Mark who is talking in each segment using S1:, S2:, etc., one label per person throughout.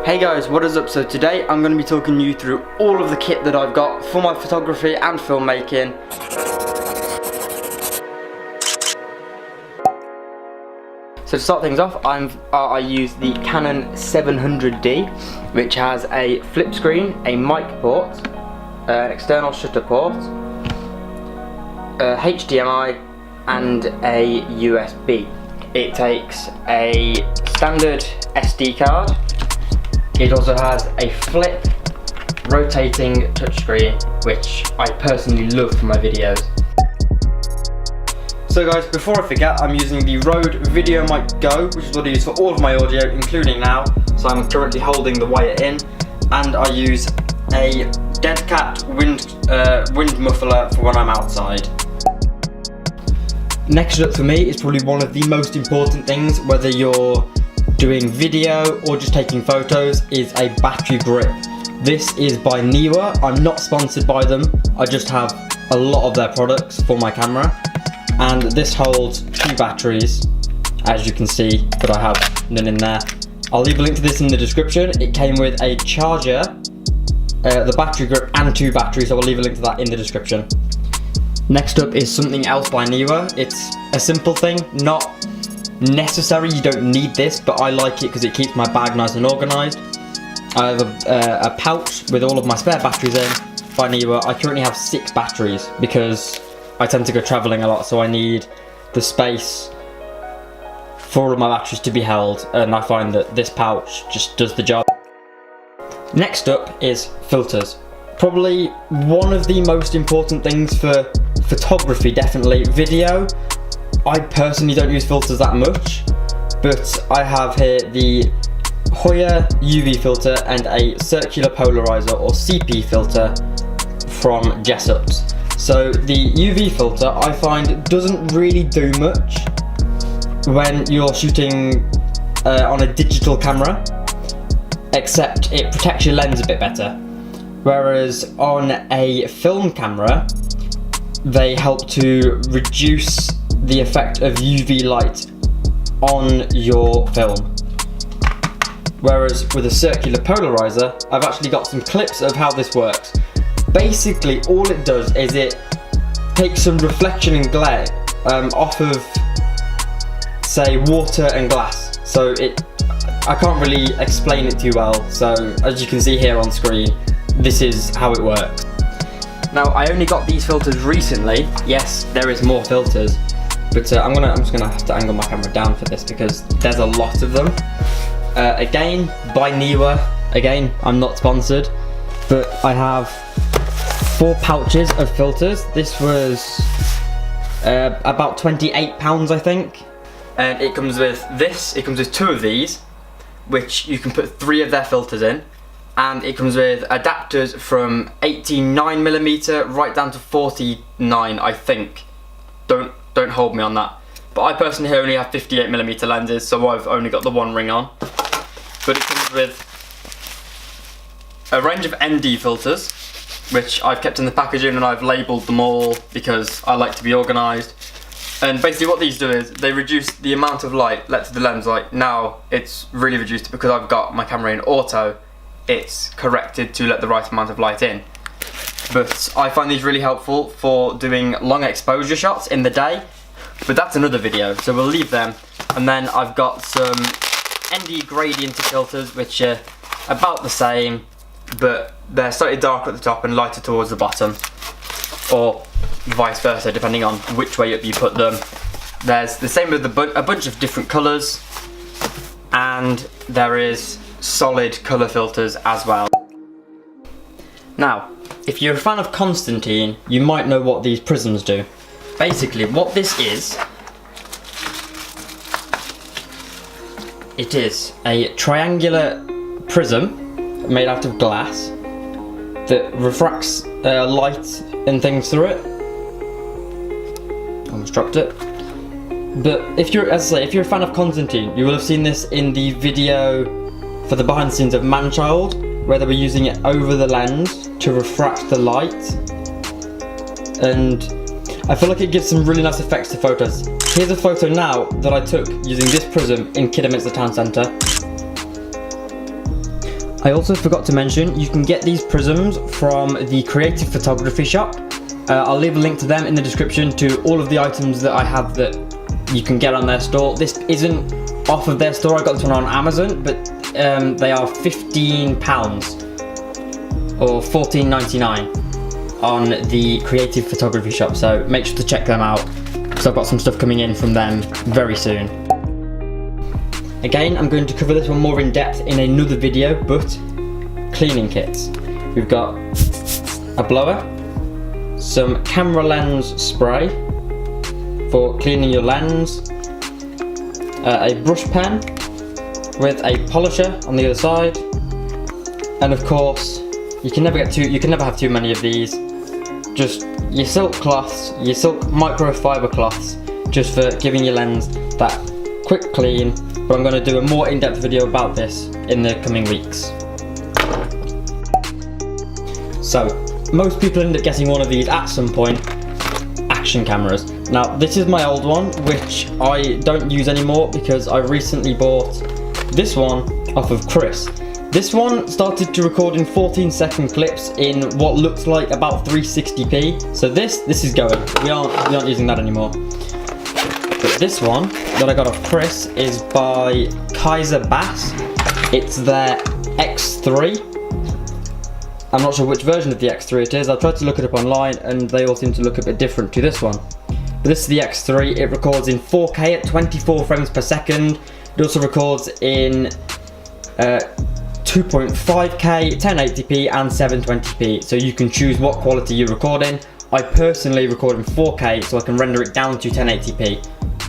S1: Hey guys, what is up? So today I'm going to be talking you through all of the kit that I've got for my photography and filmmaking. So to start things off, I use the Canon 700D, which has a flip screen, a mic port, an external shutter port, a HDMI and a USB. It takes a standard SD card. It also has a flip rotating touchscreen, which I personally love for my videos. So guys, before I forget, I'm using the Rode VideoMic Go, which is what I use for all of my audio, including now. So I'm currently holding the wire in, and I use a Dead Cat wind muffler for when I'm outside. Next up for me is probably one of the most important things, whether you're doing video or just taking photos, is a battery grip. This is by Niwa. I'm not sponsored by them, I just have a lot of their products for my camera, and this holds 2 batteries, as you can see, but I have none in there. I'll leave a link to this in the description. It came with a charger, the battery grip and 2 batteries, so I'll leave a link to that in the description. Next up is something else by Niwa. It's a simple thing, not necessary, you don't need this, but I like it because it keeps my bag nice and organised. I have a pouch with all of my spare batteries in by Niwa. I currently have 6 batteries because I tend to go travelling a lot, so I need the space for all of my batteries to be held, and I find that this pouch just does the job. Next up is filters. Probably one of the most important things for photography, definitely. Video, I personally don't use filters that much, but I have here the Hoya UV filter and a circular polarizer or CP filter from Jessup's. So the UV filter I find doesn't really do much when you're shooting on a digital camera, except it protects your lens a bit better. Whereas on a film camera, they help to reduce the effect of UV light on your film. Whereas with a circular polarizer, I've actually got some clips of how this works. Basically, all it does is it takes some reflection and glare off of, say, water and glass. So I can't really explain it too well. So as you can see here on screen, this is how it works. Now, I only got these filters recently. Yes, there is more filters, but I'm just gonna have to angle my camera down for this because there's a lot of them. Again, by Niwa. Again, I'm not sponsored, but I have 4 pouches of filters. This was about £28, I think. And it comes with this. It comes with 2 of these, which you can put 3 of their filters in. And it comes with adapters from 89mm right down to 49, I think. Don't hold me on that. But I personally only have 58mm lenses, so I've only got the 1 ring on. But it comes with a range of ND filters, which I've kept in the packaging and I've labelled them all because I like to be organised. And basically what these do is they reduce the amount of light let to the lens. Like now it's really reduced because I've got my camera in auto. It's corrected to let the right amount of light in. But I find these really helpful for doing long exposure shots in the day, but that's another video, so we'll leave them. And then I've got some ND gradient filters, which are about the same, but they're slightly darker at the top and lighter towards the bottom, or vice versa, depending on which way up you put them. There's the same with a bunch of different colours, and there is solid colour filters as well. Now, if you're a fan of Constantine, you might know what these prisms do. Basically, what this is, it is a triangular prism made out of glass that refracts light and things through it. Almost dropped it. But if you're, as I say, if you're a fan of Constantine, you will have seen this in the video for the behind the scenes of Manchild, where they were using it over the lens to refract the light, and I feel like it gives some really nice effects to photos. Here's a photo now that I took using this prism in Kidderminster Town Centre. I also forgot to mention, you can get these prisms from the Creative Photography shop. I'll leave a link to them in the description to all of the items that I have that you can get on their store. This isn't off of their store, I got this one on Amazon, but they are £15 or $14.99 on the Creative Photography shop, so make sure to check them out because I've got some stuff coming in from them very soon. Again, I'm going to cover this one more in depth in another video, but cleaning kits. We've got a blower, some camera lens spray for cleaning your lens, a brush pen with a polisher on the other side, and of course, you can never have too many of these. Just your silk cloths, your silk microfiber cloths, just for giving your lens that quick clean. But I'm going to do a more in-depth video about this in the coming weeks. So, most people end up getting one of these at some point, action cameras. Now, this is my old one, which I don't use anymore because I recently bought this one off of Chris. This one started to record in 14-second clips in what looks like about 360p. So this is going. We aren't using that anymore. But this one that I got off Chris is by Kaiser Bass. It's their X3. I'm not sure which version of the X3 it is. I tried to look it up online and they all seem to look a bit different to this one. But this is the X3. It records in 4K at 24 frames per second. It also records in 2.5K, 1080p and 720p. So you can choose what quality you record in. I personally record in 4K so I can render it down to 1080p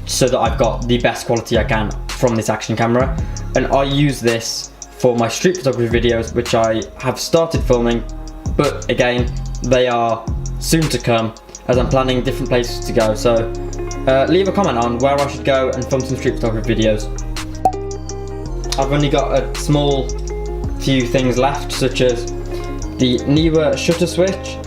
S1: so that I've got the best quality I can from this action camera. And I use this for my street photography videos, which I have started filming, but again, they are soon to come as I'm planning different places to go. So leave a comment on where I should go and film some street photography videos. I've only got a small few things left, such as the Neewer shutter switch,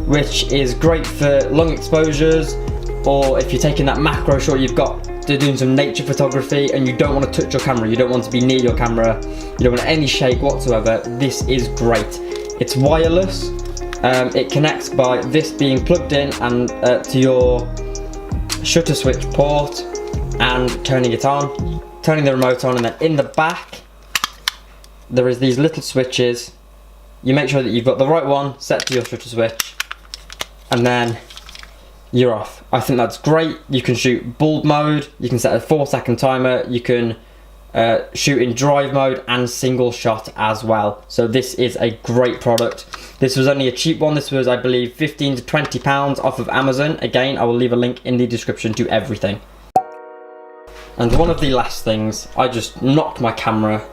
S1: which is great for long exposures, or if you're taking that macro shot you've got to doing some nature photography and you don't want to touch your camera, you don't want to be near your camera, you don't want any shake whatsoever, this is great. It's wireless, it connects by this being plugged in and to your shutter switch port and turning it on, turning the remote on, and then in the back there is these little switches. You make sure that you've got the right one set to your shutter switch and then you're off. I think that's great. You can shoot bulb mode, you can set a 4-second timer, you can shoot in drive mode and single shot as well. So this is a great product. This was only a cheap one. This was, I believe, £15 to £20 off of Amazon. Again, I will leave a link in the description to everything. And one of the last things, I just knocked my camera.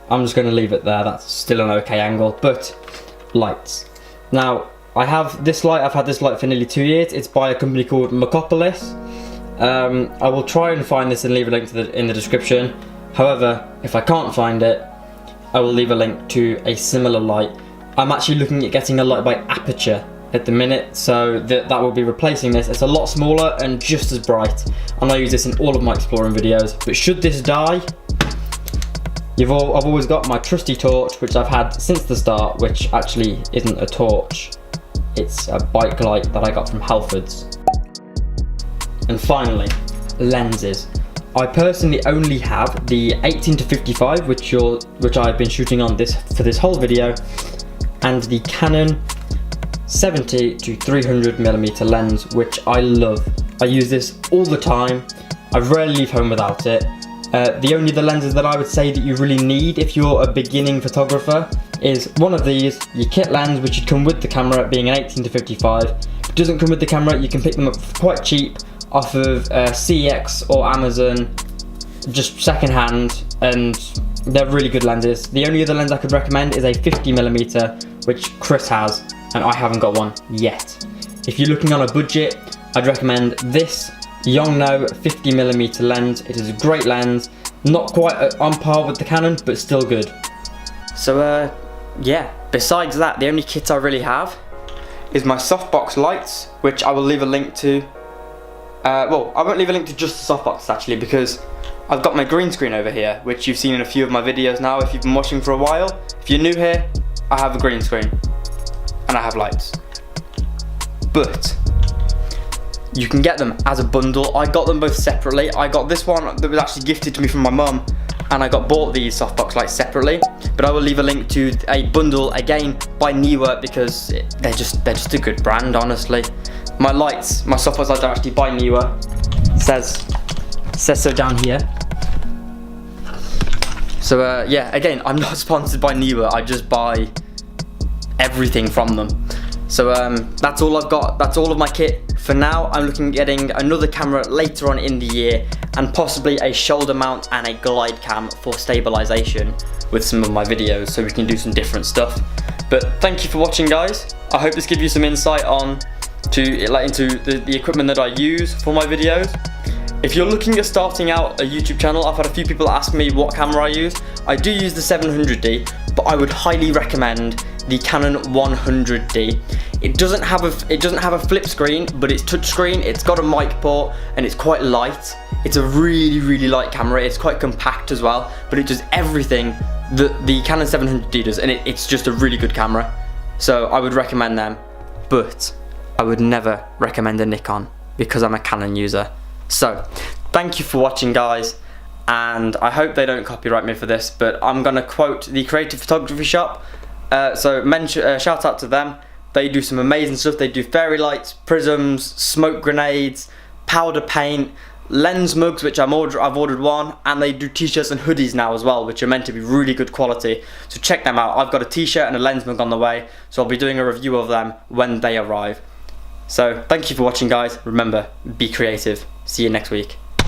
S1: I'm just going to leave it there. That's still an okay angle, but lights. Now, I have this light. I've had this light for nearly 2 years. It's by a company called Macopolis. I will try and find this and leave a link in the description. However, if I can't find it, I will leave a link to a similar light. I'm actually looking at getting a light by Aperture at the minute, so that will be replacing this. It's a lot smaller and just as bright, and I use this in all of my exploring videos. But should this die, I've always got my trusty torch, which I've had since the start, which actually isn't a torch. It's a bike light that I got from Halfords. And finally, lenses. I personally only have the 18 to 55, which I've been shooting on for this whole video, and the Canon 70 to 300mm lens, which I love. I use this all the time. I rarely leave home without it. The only other lenses that I would say that you really need if you're a beginning photographer is one of these, your kit lens, which should come with the camera, being an 18 to 55. If it doesn't come with the camera, you can pick them up quite cheap off of CEX or Amazon, just second hand, and they're really good lenses. The only other lens I could recommend is a 50mm, which Chris has, and I haven't got one yet. If you're looking on a budget, I'd recommend this Yongnuo 50mm lens. It is a great lens, not quite on par with the Canon, but still good. So yeah, besides that, the only kit I really have is my softbox lights, which I will leave a link to. Well, I won't leave a link to just the softbox actually, because I've got my green screen over here, which you've seen in a few of my videos now if you've been watching for a while. If you're new here, I have a green screen and I have lights. But you can get them as a bundle. I got them both separately. I got this one that was actually gifted to me from my mum, and I bought these softbox lights separately. But I will leave a link to a bundle again by Niwa because they're just a good brand, honestly. My lights, my softbox lights are actually by Niwa. Says so down here. So yeah, again, I'm not sponsored by Niwa. I just buy everything from them. So that's all I've got. That's all of my kit for now. I'm looking at getting another camera later on in the year, and possibly a shoulder mount and a glide cam for stabilization with some of my videos, so we can do some different stuff. But thank you for watching, guys. I hope this gives you some insight into the equipment that I use for my videos. If you're looking at starting out a YouTube channel, I've had a few people ask me what camera I use. I do use the 700D, but I would highly recommend the Canon 100D. It doesn't have a flip screen, but it's touchscreen. It's got a mic port and it's quite light. It's a really light camera. It's quite compact as well, but it does everything that the Canon 700D does, and it's just a really good camera. So I would recommend them, but I would never recommend a Nikon because I'm a Canon user. So thank you for watching, guys, and I hope they don't copyright me for this, but I'm gonna quote the Creative Photography Shop. Shout out to them. They do some amazing stuff. They do fairy lights, prisms, smoke grenades, powder paint, lens mugs, which I've ordered one, and they do t-shirts and hoodies now as well, which are meant to be really good quality. So check them out. I've got a t-shirt and a lens mug on the way, so I'll be doing a review of them when they arrive. So thank you for watching, guys. Remember, be creative. See you next week.